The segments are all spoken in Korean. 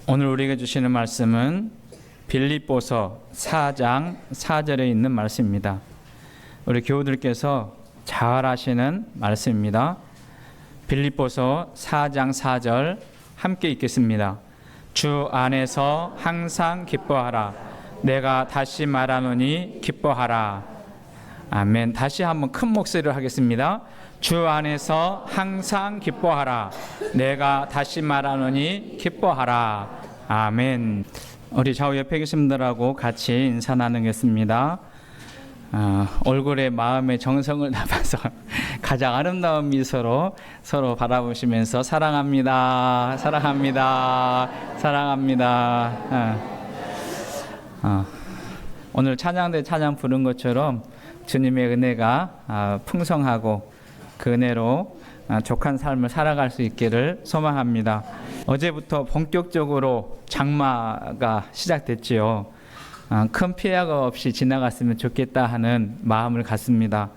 오늘 우리에게 주시는 말씀은 빌립보서 4장 4절에 있는 말씀입니다. 우리 교우들께서 잘 아시는 말씀입니다. 빌립보서 4장 4절 함께 읽겠습니다. 주 안에서 항상 기뻐하라. 내가 다시 말하노니 기뻐하라. 아멘. 다시 한번 큰 목소리로 하겠습니다. 주 안에서 항상 기뻐하라. 내가 다시 말하노니 기뻐하라. 아멘. 우리 좌우 옆에 계신 분들하고 같이 인사 나누겠습니다. 얼굴에 마음의 정성을 담아서 가장 아름다운 미소로 서로 바라보시면서 사랑합니다. 사랑합니다. 사랑합니다. 오늘 찬양대 찬양 부른 것처럼 주님의 은혜가 풍성하고 그 은혜로 족한 삶을 살아갈 수 있기를 소망합니다. 어제부터 본격적으로 장마가 시작됐지요. 큰 피해가 없이 지나갔으면 좋겠다 하는 마음을 갖습니다.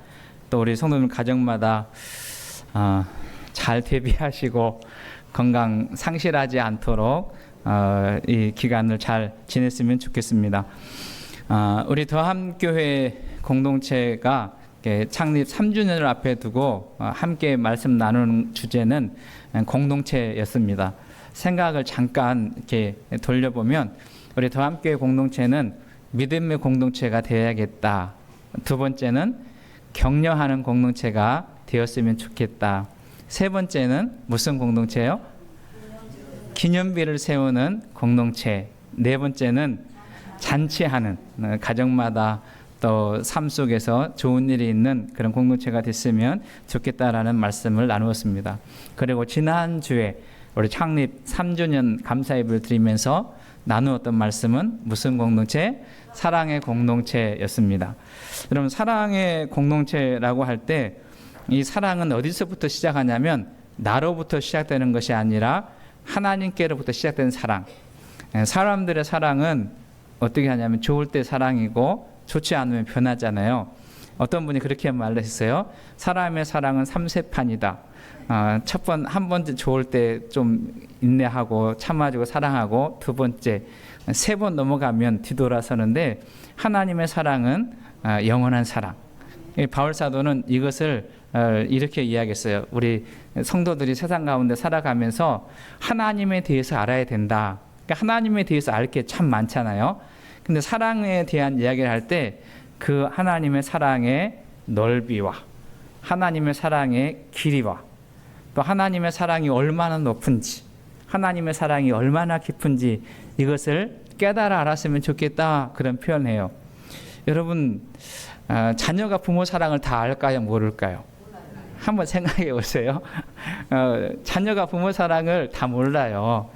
또 우리 성도님 가정마다 잘 대비하시고 건강 상실하지 않도록 이 기간을 잘 지냈으면 좋겠습니다. 우리 더함교회 공동체가 창립 3주년을 앞에 두고 함께 말씀 나누는 주제는 공동체였습니다. 생각을 잠깐 이렇게 돌려보면 우리 더함교회 공동체는 믿음의 공동체가 되어야겠다. 두 번째는 격려하는 공동체가 되었으면 좋겠다. 세 번째는 무슨 공동체요? 기념비를 세우는 공동체. 네 번째는 잔치하는 가정마다 또 삶 속에서 좋은 일이 있는 그런 공동체가 됐으면 좋겠다라는 말씀을 나누었습니다. 그리고 지난주에 우리 창립 3주년 감사예배를 드리면서 나누었던 말씀은 무슨 공동체? 사랑의 공동체였습니다. 여러분, 사랑의 공동체라고 할 때 이 사랑은 어디서부터 시작하냐면 나로부터 시작되는 것이 아니라 하나님께로부터 시작되는 사랑. 사람들의 사랑은 어떻게 하냐면 좋을 때 사랑이고 좋지 않으면 변하잖아요. 어떤 분이 그렇게 말했어요. 사람의 사랑은 삼세판이다. 한 번째 좋을 때 좀 인내하고 참아주고 사랑하고 두 번째, 세 번 넘어가면 뒤돌아서는데 하나님의 사랑은 영원한 사랑. 바울 사도는 이것을 이렇게 이야기했어요. 우리 성도들이 세상 가운데 살아가면서 하나님에 대해서 알아야 된다. 그러니까 하나님에 대해서 알 게 참 많잖아요. 근데 사랑에 대한 이야기를 할 때 그 하나님의 사랑의 넓이와 하나님의 사랑의 길이와 또 하나님의 사랑이 얼마나 높은지 하나님의 사랑이 얼마나 깊은지 이것을 깨달아 알았으면 좋겠다 그런 표현해요. 여러분, 자녀가 부모 사랑을 다 알까요? 모를까요? 한번 생각해 보세요. 자녀가 부모 사랑을 다 몰라요.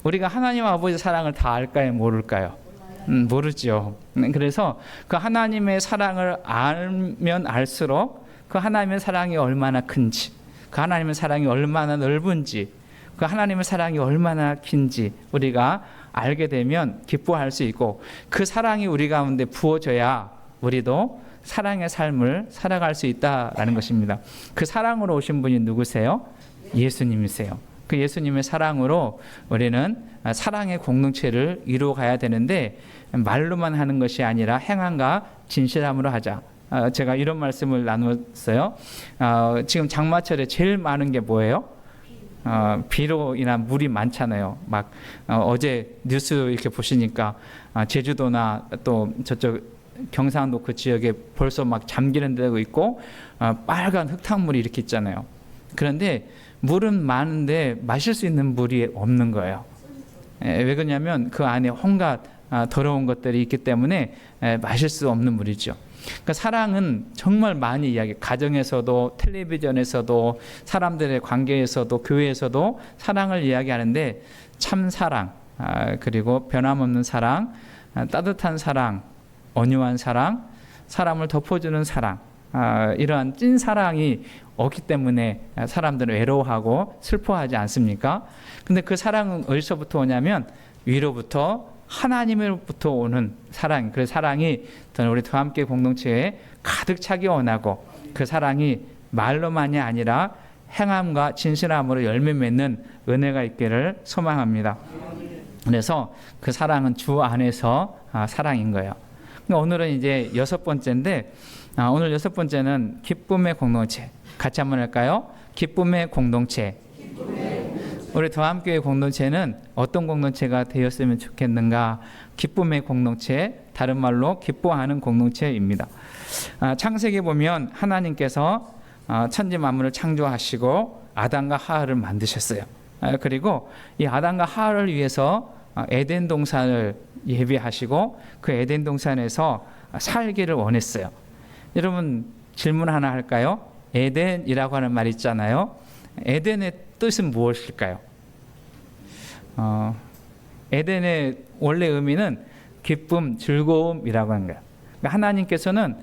우리가 하나님 아버지 사랑을 다 알까요? 모를까요? 모르죠. 그래서 그 하나님의 사랑을 알면 알수록 그 하나님의 사랑이 얼마나 큰지, 그 하나님의 사랑이 얼마나 넓은지, 그 하나님의 사랑이 얼마나 긴지 우리가 알게 되면 기뻐할 수 있고 그 사랑이 우리 가운데 부어져야 우리도 사랑의 삶을 살아갈 수 있다라는 것입니다. 그 사랑으로 오신 분이 누구세요? 예수님이세요. 그 예수님의 사랑으로 우리는 사랑의 공동체를 이루어가야 되는데 말로만 하는 것이 아니라 행함과 진실함으로 하자. 제가 이런 말씀을 나누었어요. 지금 장마철에 제일 많은 게 뭐예요? 비로 인한 물이 많잖아요. 막 어제 뉴스 이렇게 보시니까 제주도나 또 저쪽 경상도 그 지역에 벌써 막 잠기는 데도 있고 빨간 흙탕물이 이렇게 있잖아요. 그런데 물은 많은데 마실 수 있는 물이 없는 거예요. 왜 그러냐면 그 안에 온갖 더러운 것들이 있기 때문에 마실 수 없는 물이죠. 그러니까 사랑은 정말 많이 가정에서도 텔레비전에서도 사람들의 관계에서도 교회에서도 사랑을 이야기하는데 참 사랑, 그리고 변함없는 사랑, 따뜻한 사랑, 온유한 사랑, 사람을 덮어주는 사랑, 이러한 찐 사랑이 없기 때문에 사람들은 외로워하고 슬퍼하지 않습니까? 근데 그 사랑은 어디서부터 오냐면 위로부터 하나님으로부터 오는 사랑. 그 사랑이 우리 더함교회 공동체에 가득 차기 원하고 그 사랑이 말로만이 아니라 행함과 진실함으로 열매 맺는 은혜가 있기를 소망합니다. 그래서 그 사랑은 주 안에서 사랑인 거예요. 그러니까 오늘은 이제 6번째인데 오늘 6번째는 기쁨의 공동체. 같이 한번 할까요? 기쁨의 공동체. 우리 더함교회 공동체는 어떤 공동체가 되었으면 좋겠는가? 기쁨의 공동체, 다른 말로 기뻐하는 공동체입니다. 창세기에 보면 하나님께서 천지 만물을 창조하시고 아담과 하와를 만드셨어요. 그리고 이 아담과 하와를 위해서 에덴 동산을 예비하시고 그 에덴 동산에서 살기를 원했어요. 여러분 질문 하나 할까요? 에덴이라고 하는 말 있잖아요. 에덴의 뜻은 무엇일까요? 에덴의 원래 의미는 기쁨, 즐거움이라고 하는 거예요. 그러니까 하나님께서는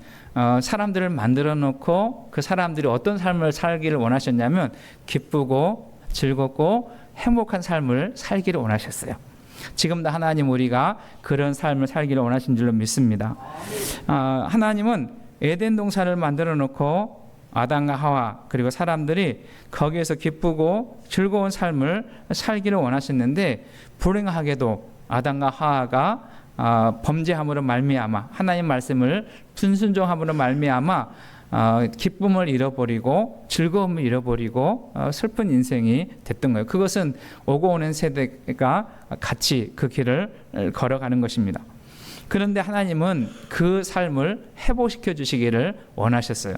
사람들을 만들어 놓고 그 사람들이 어떤 삶을 살기를 원하셨냐면 기쁘고 즐겁고 행복한 삶을 살기를 원하셨어요. 지금도 하나님 우리가 그런 삶을 살기를 원하신 줄로 믿습니다. 하나님은 에덴 동산을 만들어 놓고 아담과 하와 그리고 사람들이 거기에서 기쁘고 즐거운 삶을 살기를 원하셨는데 불행하게도 아담과 하와가 범죄함으로 말미암아 하나님 말씀을 불순종함으로 말미암아 기쁨을 잃어버리고 즐거움을 잃어버리고 슬픈 인생이 됐던 거예요. 그것은 오고 오는 세대가 같이 그 길을 걸어가는 것입니다. 그런데 하나님은 그 삶을 회복시켜 주시기를 원하셨어요.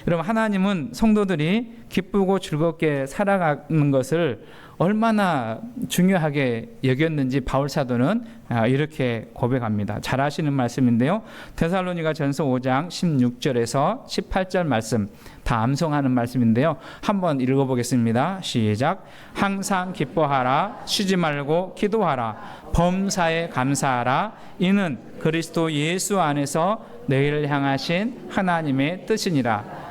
여러분 하나님은 성도들이 기쁘고 즐겁게 살아가는 것을 얼마나 중요하게 여겼는지 바울 사도는 이렇게 고백합니다. 잘 아시는 말씀인데요. 데살로니가 전서 5장 16절에서 18절 말씀 다 암송하는 말씀인데요. 한번 읽어보겠습니다. 시작. 항상 기뻐하라. 쉬지 말고 기도하라. 범사에 감사하라. 이는 그리스도 예수 안에서 너희를 향하신 하나님의 뜻이니라.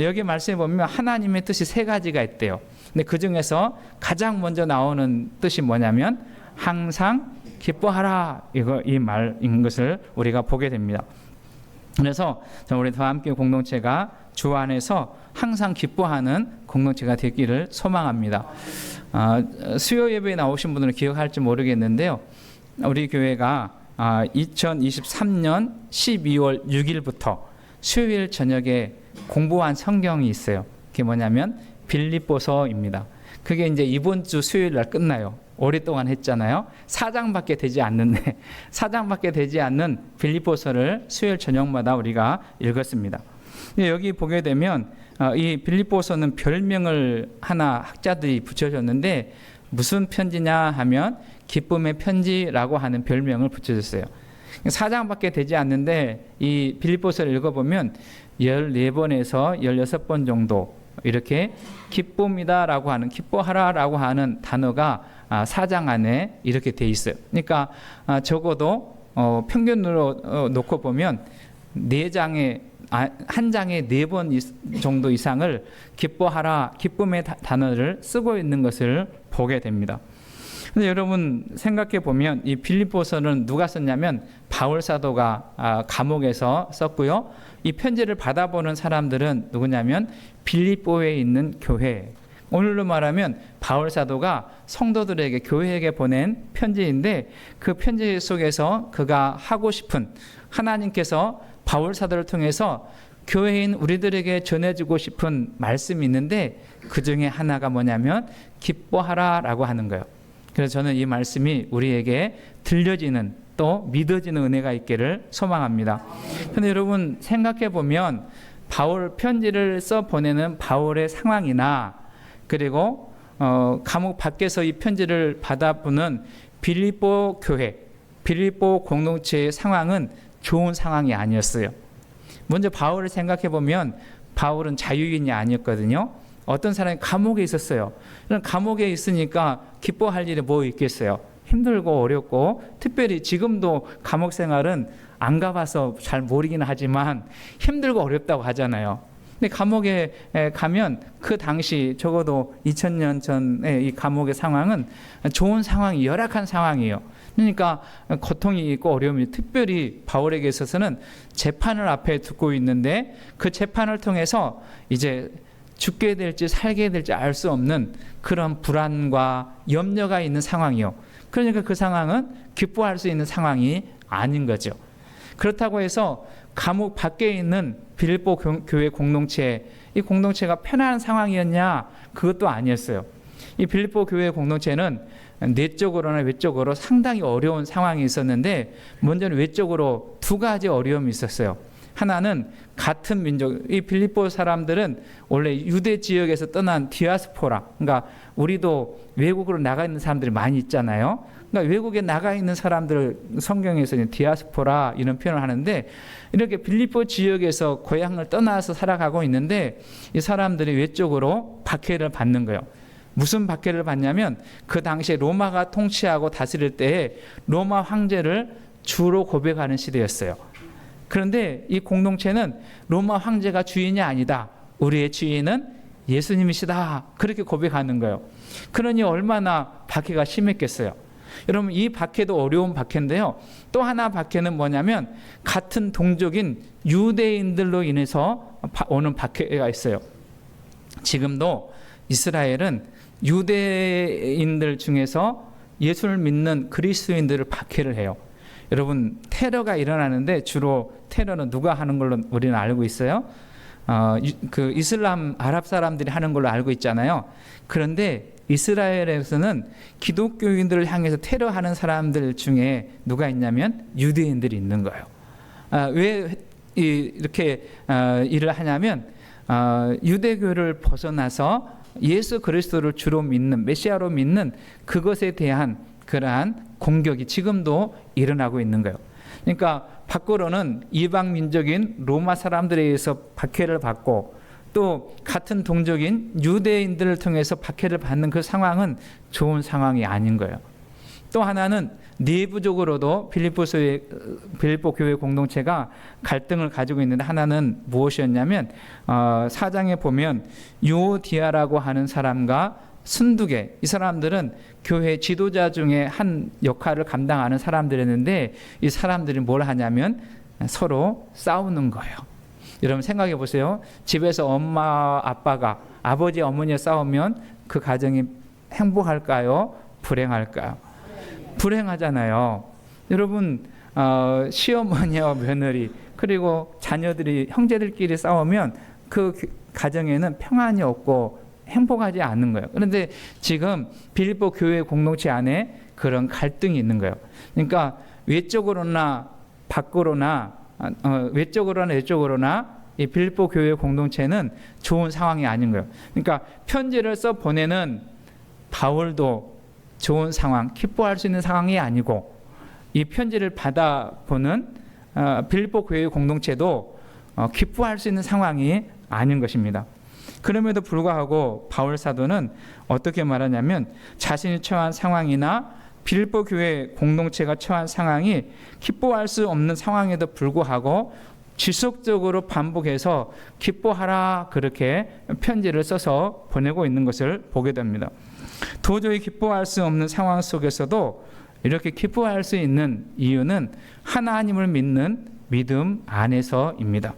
여기 말씀에 보면 하나님의 뜻이 세 가지가 있대요. 근데 그 중에서 가장 먼저 나오는 뜻이 뭐냐면 항상 기뻐하라 이 말인 것을 우리가 보게 됩니다. 그래서 우리 더함교회 공동체가 주 안에서 항상 기뻐하는 공동체가 되기를 소망합니다. 수요 예배에 나오신 분들은 기억할지 모르겠는데요. 우리 교회가 2023년 12월 6일부터 수요일 저녁에 공부한 성경이 있어요. 그게 뭐냐면 빌립보서입니다. 그게 이제 이번 주 수요일 날 끝나요. 오랫동안 했잖아요. 4장밖에 되지 않는데 4장밖에 되지 않는 빌립보서를 수요일 저녁마다 우리가 읽었습니다. 여기 보게 되면 이 빌립보서는 별명을 하나 학자들이 붙여줬는데 무슨 편지냐 하면 기쁨의 편지라고 하는 별명을 붙여줬어요. 4장밖에 되지 않는데 이 빌립보서를 읽어보면 14번에서 16번 정도 이렇게 기쁨이다라고 하는 기뻐하라라고 하는 단어가 4장 안에 이렇게 돼 있어요. 그러니까 적어도 평균으로 놓고 보면 4장에 한 장에 4번 정도 이상을 기뻐하라 기쁨의 단어를 쓰고 있는 것을 보게 됩니다. 근데 여러분 생각해 보면 이 빌립보서는 누가 썼냐면 바울 사도가 감옥에서 썼고요. 이 편지를 받아보는 사람들은 누구냐면 빌립보에 있는 교회. 오늘로 말하면 바울 사도가 성도들에게 교회에게 보낸 편지인데 그 편지 속에서 그가 하고 싶은 하나님께서 바울 사도를 통해서 교회인 우리들에게 전해주고 싶은 말씀이 있는데 그 중에 하나가 뭐냐면 기뻐하라라고 하는 거예요. 그래서 저는 이 말씀이 우리에게 들려지는 또 믿어지는 은혜가 있기를 소망합니다. 그런데 여러분 생각해 보면 바울 편지를 써 보내는 바울의 상황이나 그리고 감옥 밖에서 이 편지를 받아보는 빌립보 교회, 빌립보 공동체의 상황은 좋은 상황이 아니었어요. 먼저 바울을 생각해 보면 바울은 자유인이 아니었거든요. 어떤 사람이 감옥에 있었어요. 그럼 감옥에 있으니까 기뻐할 일이 뭐 있겠어요? 힘들고 어렵고 특별히 지금도 감옥 생활은 안 가봐서 잘 모르긴 하지만 힘들고 어렵다고 하잖아요. 근데 감옥에 가면 그 당시 적어도 2000년 전의 이 감옥의 상황은 좋은 상황이 열악한 상황이에요. 그러니까 고통이 있고 어려움이 특별히 바울에게 있어서는 재판을 앞에 두고 있는데 그 재판을 통해서 이제 죽게 될지 살게 될지 알 수 없는 그런 불안과 염려가 있는 상황이요. 그러니까 그 상황은 기뻐할 수 있는 상황이 아닌 거죠. 그렇다고 해서 감옥 밖에 있는 빌립보 교회 공동체, 이 공동체가 편안한 상황이었냐? 그것도 아니었어요. 이 빌립보 교회 공동체는 내적으로나 외적으로 상당히 어려운 상황이 있었는데, 먼저는 외적으로 두 가지 어려움이 있었어요. 하나는 같은 민족, 이 빌립보 사람들은 원래 유대 지역에서 떠난 디아스포라, 그러니까 우리도 외국으로 나가 있는 사람들이 많이 있잖아요. 그러니까 외국에 나가 있는 사람들, 성경에서 디아스포라 이런 표현을 하는데, 이렇게 빌립보 지역에서 고향을 떠나서 살아가고 있는데 이 사람들이 외적으로 박해를 받는 거예요. 무슨 박해를 받냐면, 그 당시에 로마가 통치하고 다스릴 때에 로마 황제를 주로 고백하는 시대였어요. 그런데 이 공동체는 로마 황제가 주인이 아니다, 우리의 주인은 예수님이시다, 그렇게 고백하는 거예요. 그러니 얼마나 박해가 심했겠어요. 여러분, 이 박해도 어려운 박해인데요, 또 하나 박해는 뭐냐면 같은 동족인 유대인들로 인해서 오는 박해가 있어요. 지금도 이스라엘은 유대인들 중에서 예수를 믿는 그리스도인들을 박해를 해요. 여러분, 테러가 일어나는데 주로 테러는 누가 하는 걸로 우리는 알고 있어요? 그 이슬람 아랍 사람들이 하는 걸로 알고 있잖아요. 그런데 이스라엘에서는 기독교인들을 향해서 테러하는 사람들 중에 누가 있냐면 유대인들이 있는 거예요. 왜 이렇게 일을 하냐면 유대교를 벗어나서 예수 그리스도를 주로 믿는, 메시아로 믿는 그것에 대한 그러한 공격이 지금도 일어나고 있는 거예요. 그러니까 밖으로는 이방 민족인 로마 사람들에 의해서 박해를 받고, 또 같은 동족인 유대인들을 통해서 박해를 받는 그 상황은 좋은 상황이 아닌 거예요. 또 하나는 내부적으로도 빌립보 교회 공동체가 갈등을 가지고 있는데, 하나는 무엇이었냐면 4장에 보면 유오디아라고 하는 사람과 순두계, 이 사람들은 교회 지도자 중에 한 역할을 감당하는 사람들이었는데, 이 사람들이 뭘 하냐면 서로 싸우는 거예요. 여러분 생각해 보세요. 집에서 엄마 아빠가, 아버지 어머니가 싸우면 그 가정이 행복할까요? 불행할까요? 불행하잖아요. 여러분, 시어머니와 며느리, 그리고 자녀들이, 형제들끼리 싸우면 그 가정에는 평안이 없고 행복하지 않는 거예요. 그런데 지금 빌립보 교회 공동체 안에 그런 갈등이 있는 거예요. 그러니까 외적으로나 밖으로나 외적으로나 내적으로나 이 빌립보 교회 공동체는 좋은 상황이 아닌 거예요. 그러니까 편지를 써 보내는 바울도 좋은 상황, 기뻐할 수 있는 상황이 아니고, 이 편지를 받아보는 빌립보 교회 공동체도 기뻐할 수 있는 상황이 아닌 것입니다. 그럼에도 불구하고 바울 사도는 어떻게 말하냐면, 자신이 처한 상황이나 빌립보 교회 공동체가 처한 상황이 기뻐할 수 없는 상황에도 불구하고 지속적으로 반복해서 기뻐하라, 그렇게 편지를 써서 보내고 있는 것을 보게 됩니다. 도저히 기뻐할 수 없는 상황 속에서도 이렇게 기뻐할 수 있는 이유는 하나님을 믿는 믿음 안에서입니다.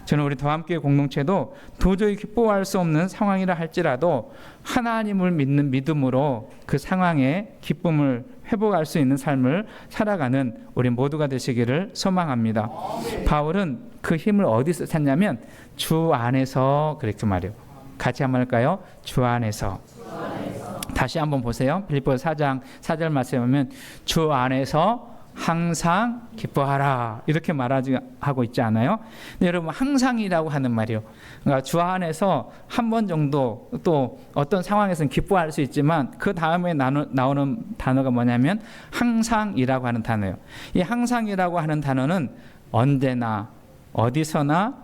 저는 우리 더함교회 공동체도 도저히 기뻐할 수 없는 상황이라 할지라도 하나님을 믿는 믿음으로 그 상황에 기쁨을 회복할 수 있는 삶을 살아가는 우리 모두가 되시기를 소망합니다. 바울은 그 힘을 어디서 찾냐면 주 안에서, 그렇게 말해요. 같이 한번 할까요? 주 안에서. 다시 한번 보세요. 빌립보서 4장 4절 말씀에 보면 주 안에서 항상 기뻐하라, 이렇게 말하고 있지 않아요? 근데 여러분, 항상이라고 하는 말이요, 그러니까 주 안에서 한 번 정도, 또 어떤 상황에서는 기뻐할 수 있지만 그 다음에 나오는 단어가 뭐냐면 항상이라고 하는 단어예요. 이 항상이라고 하는 단어는 언제나 어디서나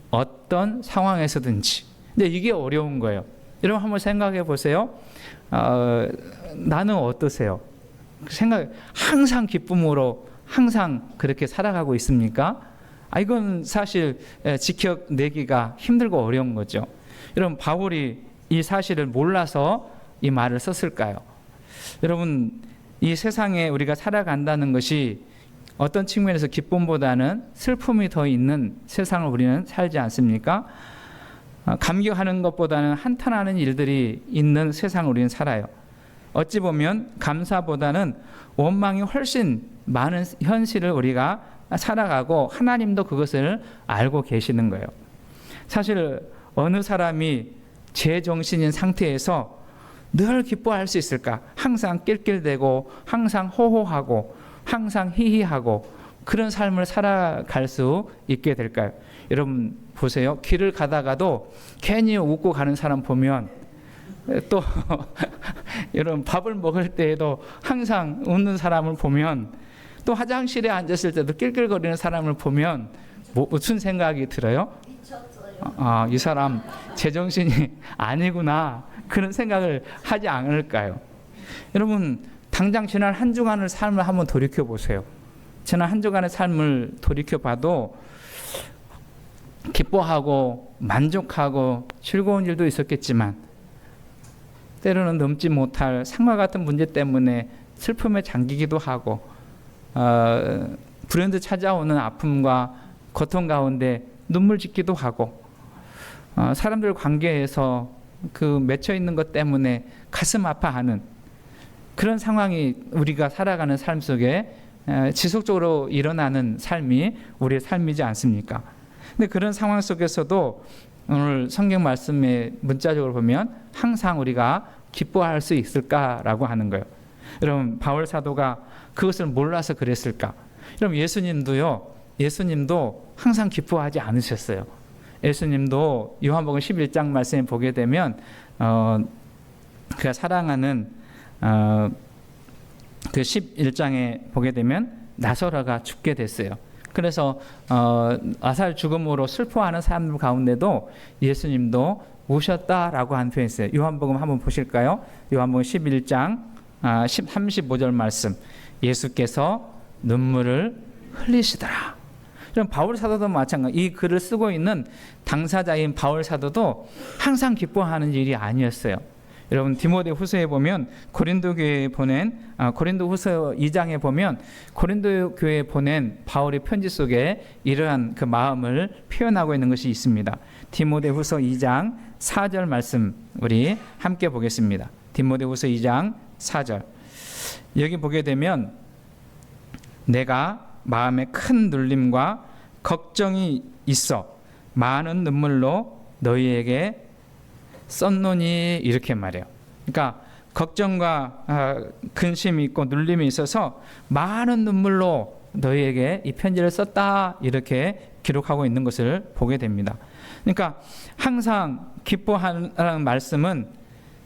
어떤 상황에서든지. 근데 이게 어려운 거예요. 여러분 한번 생각해 보세요. 나는 어떠세요? 항상 기쁨으로 항상 그렇게 살아가고 있습니까? 이건 사실 지켜내기가 힘들고 어려운 거죠. 여러분, 바울이 이 사실을 몰라서 이 말을 썼을까요? 여러분, 이 세상에 우리가 살아간다는 것이 어떤 측면에서 기쁨보다는 슬픔이 더 있는 세상을 우리는 살지 않습니까? 감격하는 것보다는 한탄하는 일들이 있는 세상을 우리는 살아요. 어찌 보면 감사보다는 원망이 훨씬 많은 현실을 우리가 살아가고 하나님도 그것을 알고 계시는 거예요. 사실 어느 사람이 제정신인 상태에서 늘 기뻐할 수 있을까? 항상 낄낄대고 항상 호호하고 항상 히히하고 그런 삶을 살아갈 수 있게 될까요? 여러분 보세요. 길을 가다가도 괜히 웃고 가는 사람 보면 또 여러분 밥을 먹을 때에도 항상 웃는 사람을 보면 또 화장실에 앉았을 때도 낄낄거리는 사람을 보면 무슨 생각이 들어요? 이 사람 제정신이 아니구나 그런 생각을 하지 않을까요? 여러분 당장 지난 한 주간의 삶을 한번 돌이켜 보세요. 지난 한 주간의 삶을 돌이켜 봐도 기뻐하고 만족하고 즐거운 일도 있었겠지만 때로는 넘지 못할 상과 같은 문제 때문에 슬픔에 잠기기도 하고 불현듯 찾아오는 아픔과 고통 가운데 눈물 짓기도 하고 사람들 관계에서 그 맺혀 있는 것 때문에 가슴 아파하는 그런 상황이 우리가 살아가는 삶 속에 지속적으로 일어나는 삶이 우리의 삶이지 않습니까? 근데 그런 상황 속에서도 오늘 성경 말씀에 문자적으로 보면 항상 우리가 기뻐할 수 있을까라고 하는 거예요. 여러분 바울 사도가 그것을 몰라서 그랬을까? 여러분 예수님도 항상 기뻐하지 않으셨어요. 예수님도 요한복음 11장 말씀에 보게 되면 그가 사랑하는 그 11장에 보게 되면 나사로가 죽게 됐어요. 그래서 나사로 죽음으로 슬퍼하는 사람들 가운데도 예수님도 우셨다라고 한 표현이 있어요. 요한복음 한번 보실까요? 요한복음 11장 35절 말씀. 예수께서 눈물을 흘리시더라. 그럼 바울 사도도 마찬가지. 이 글을 쓰고 있는 당사자인 바울 사도도 항상 기뻐하는 일이 아니었어요. 여러분 디모데후서에 보면 고린도 교회에 보낸 고린도후서 2장에 보면 고린도 교회에 보낸 바울의 편지 속에 이러한 그 마음을 표현하고 있는 것이 있습니다. 디모데후서 2장 4절 말씀 우리 함께 보겠습니다. 디모데후서 2장 4절. 여기 보게 되면 내가 마음에 큰 눌림과 걱정이 있어 많은 눈물로 너희에게 썼노니 이렇게 말해요. 그러니까 걱정과 근심이 있고 눌림이 있어서 많은 눈물로 너희에게 이 편지를 썼다 이렇게 기록하고 있는 것을 보게 됩니다. 그러니까 항상 기뻐하라는 말씀은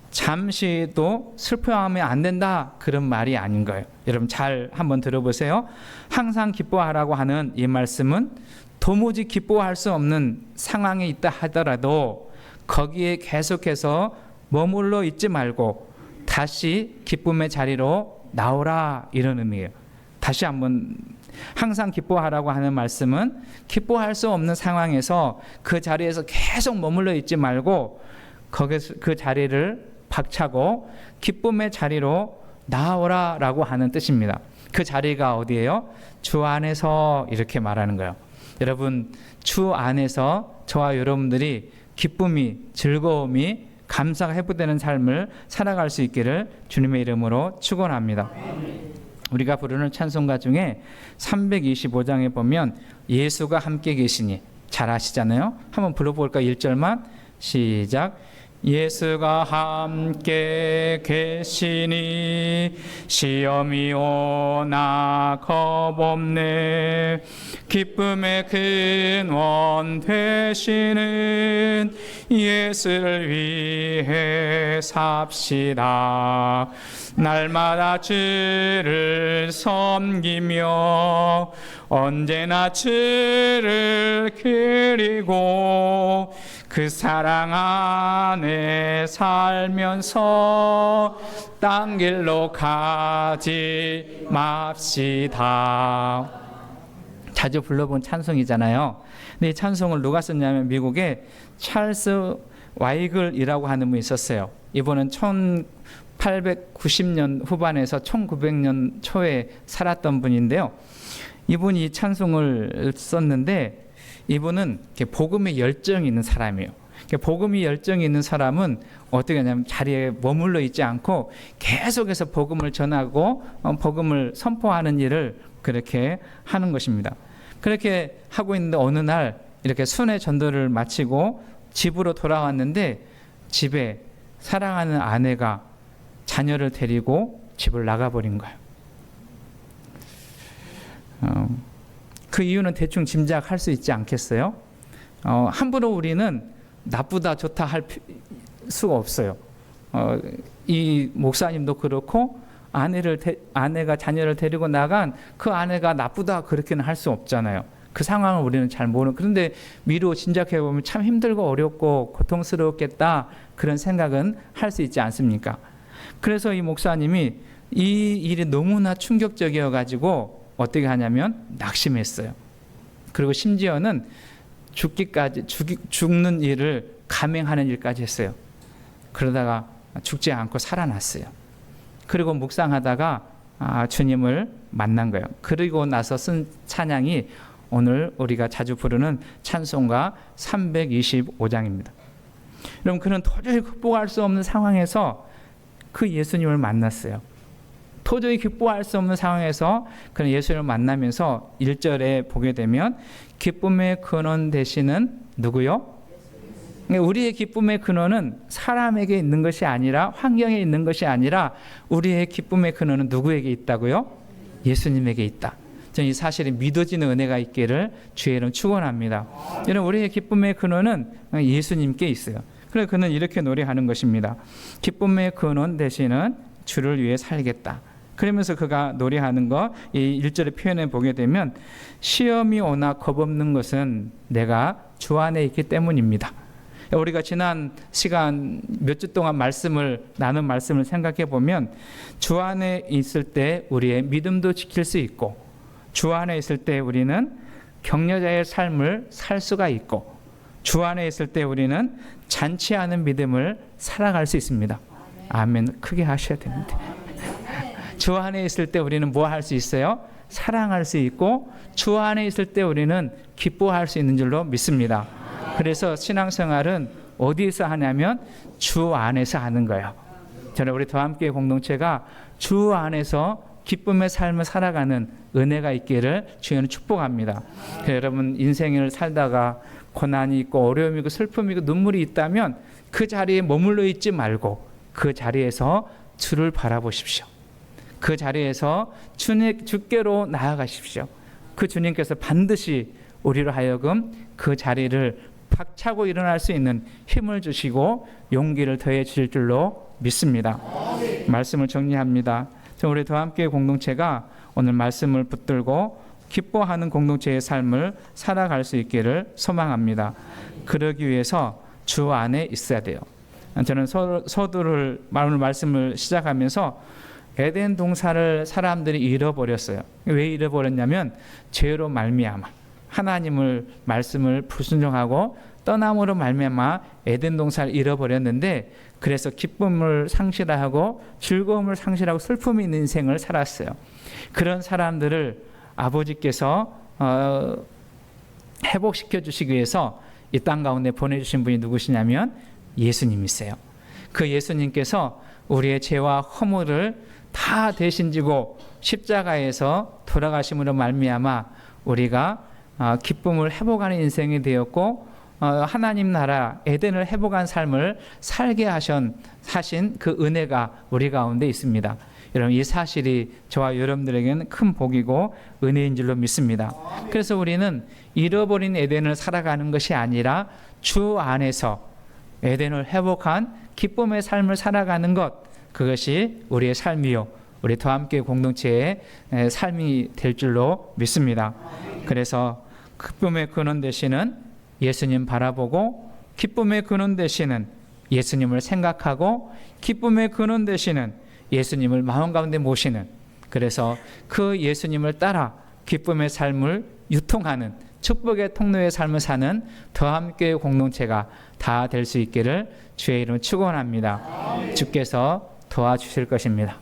잠시도 슬퍼하면 안 된다 그런 말이 아닌 거예요. 여러분 잘 한번 들어보세요. 항상 기뻐하라고 하는 이 말씀은 도무지 기뻐할 수 없는 상황에 있다 하더라도 거기에 계속해서 머물러 있지 말고 다시 기쁨의 자리로 나오라 이런 의미예요. 다시 한번 항상 기뻐하라고 하는 말씀은 기뻐할 수 없는 상황에서 그 자리에서 계속 머물러 있지 말고 거기서 그 자리를 박차고 기쁨의 자리로 나오라라고 하는 뜻입니다. 그 자리가 어디예요? 주 안에서 이렇게 말하는 거예요. 여러분 주 안에서 저와 여러분들이 기쁨이 즐거움이 감사가 회복되는 삶을 살아갈 수 있기를 주님의 이름으로 축원합니다. 우리가 부르는 찬송가 중에 325장에 보면 예수가 함께 계시니 잘 아시잖아요. 한번 불러볼까? 1절만 시작. 예수가 함께 계시니 시험이 오나 겁없네. 기쁨의 근원 되시는 예수를 위해 삽시다. 날마다 주를 섬기며 언제나 주를 그리고 그 사랑 안에 살면서 딴 길로 가지 맙시다. 자주 불러본 찬송이잖아요. 근데 이 찬송을 누가 썼냐면 미국의 찰스 와이글이라고 하는 분이 있었어요. 이분은 1890년 후반에서 1900년 초에 살았던 분인데요. 이분이 이 찬송을 썼는데 이분은 복음의 열정이 있는 사람이에요. 복음이 열정이 있는 사람은 어떻게 하냐면 자리에 머물러 있지 않고 계속해서 복음을 전하고 복음을 선포하는 일을 그렇게 하는 것입니다. 그렇게 하고 있는데 어느 날 이렇게 순회 전도를 마치고 집으로 돌아왔는데 집에 사랑하는 아내가 자녀를 데리고 집을 나가버린 거예요. 그 이유는 대충 짐작할 수 있지 않겠어요? 함부로 우리는 나쁘다 좋다 할 수가 없어요. 이 목사님도 그렇고 아내가 자녀를 데리고 나간 그 아내가 나쁘다 그렇게는 할 수 없잖아요. 그 상황을 우리는 잘 모르는. 그런데 미루어 짐작해 보면 참 힘들고 어렵고 고통스러웠겠다 그런 생각은 할 수 있지 않습니까? 그래서 이 목사님이 이 일이 너무나 충격적이어 가지고 어떻게 하냐면 낙심했어요. 그리고 심지어는 죽는 일을 감행하는 일까지 했어요. 그러다가 죽지 않고 살아났어요. 그리고 묵상하다가 주님을 만난 거예요. 그리고 나서 쓴 찬양이 오늘 우리가 자주 부르는 찬송가 325장입니다. 여러분, 그는 도저히 극복할 수 없는 상황에서 그 예수님을 만났어요. 도저히 극복할 수 없는 상황에서 그는 예수님을 만나면서 1절에 보게 되면 기쁨의 근원 되시는 누구요? 우리의 기쁨의 근원은 사람에게 있는 것이 아니라 환경에 있는 것이 아니라 우리의 기쁨의 근원은 누구에게 있다고요? 예수님에게 있다. 저는 이 사실이 믿어지는 은혜가 있기를 주의 이름 축원합니다. 여러분, 우리의 기쁨의 근원은 예수님께 있어요. 그래서 그는 이렇게 노래하는 것입니다. 기쁨의 근원 되시는 주를 위해 살겠다. 그러면서 그가 노래하는 거 이 1절의 표현에 보게 되면 시험이 오나 겁없는 것은 내가 주 안에 있기 때문입니다. 우리가 지난 시간 몇 주 동안 나눈 말씀을 생각해 보면 주 안에 있을 때 우리의 믿음도 지킬 수 있고 주 안에 있을 때 우리는 격려자의 삶을 살 수가 있고 주 안에 있을 때 우리는 잔치하는 믿음을 살아갈 수 있습니다. 아멘. 크게 하셔야 되는데. 주 안에 있을 때 우리는 뭐 할 수 있어요? 사랑할 수 있고 주 안에 있을 때 우리는 기뻐할 수 있는 줄로 믿습니다. 그래서 신앙생활은 어디에서 하냐면 주 안에서 하는 거예요. 저는 우리 더함교회 공동체가 주 안에서 기쁨의 삶을 살아가는 은혜가 있기를 주님은 축복합니다. 여러분 인생을 살다가 고난이 있고 어려움이 있고 슬픔이 있고 눈물이 있다면 그 자리에 머물러 있지 말고 그 자리에서 주를 바라보십시오. 그 자리에서 주께로 나아가십시오. 그 주님께서 반드시 우리로 하여금 그 자리를 박차고 일어날 수 있는 힘을 주시고 용기를 더해 주실 줄로 믿습니다. 말씀을 정리합니다. 우리 더함교회 공동체가 오늘 말씀을 붙들고 기뻐하는 공동체의 삶을 살아갈 수 있기를 소망합니다. 그러기 위해서 주 안에 있어야 돼요. 저는 서두를 오늘 말씀을 시작하면서 에덴 동산을 사람들이 잃어버렸어요. 왜 잃어버렸냐면 죄로 말미암아 하나님을 말씀을 불순종하고 떠남으로 말미암아 에덴 동산을 잃어버렸는데 그래서 기쁨을 상실하고 즐거움을 상실하고 슬픔이 있는 인생을 살았어요. 그런 사람들을 아버지께서 회복시켜 주시기 위해서 이 땅 가운데 보내주신 분이 누구시냐면 예수님이세요. 그 예수님께서 우리의 죄와 허물을 다 대신 지고 십자가에서 돌아가심으로 말미암아 우리가 기쁨을 회복하는 인생이 되었고 하나님 나라 에덴을 회복한 삶을 살게 하신 그 은혜가 우리 가운데 있습니다. 여러분 이 사실이 저와 여러분들에게는 큰 복이고 은혜인 줄로 믿습니다. 그래서 우리는 잃어버린 에덴을 살아가는 것이 아니라 주 안에서 에덴을 회복한 기쁨의 삶을 살아가는 것, 그것이 우리의 삶이요 우리 더함교회 공동체의 삶이 될 줄로 믿습니다. 그래서 기쁨의 근원 되시는 예수님 바라보고 기쁨의 근원 되시는 예수님을 생각하고 기쁨의 근원 되시는 예수님을 마음 가운데 모시는, 그래서 그 예수님을 따라 기쁨의 삶을 유통하는 축복의 통로의 삶을 사는 더함교회 공동체가 다 될 수 있기를 주의 이름으로 축원합니다. 주께서 도와주실 것입니다.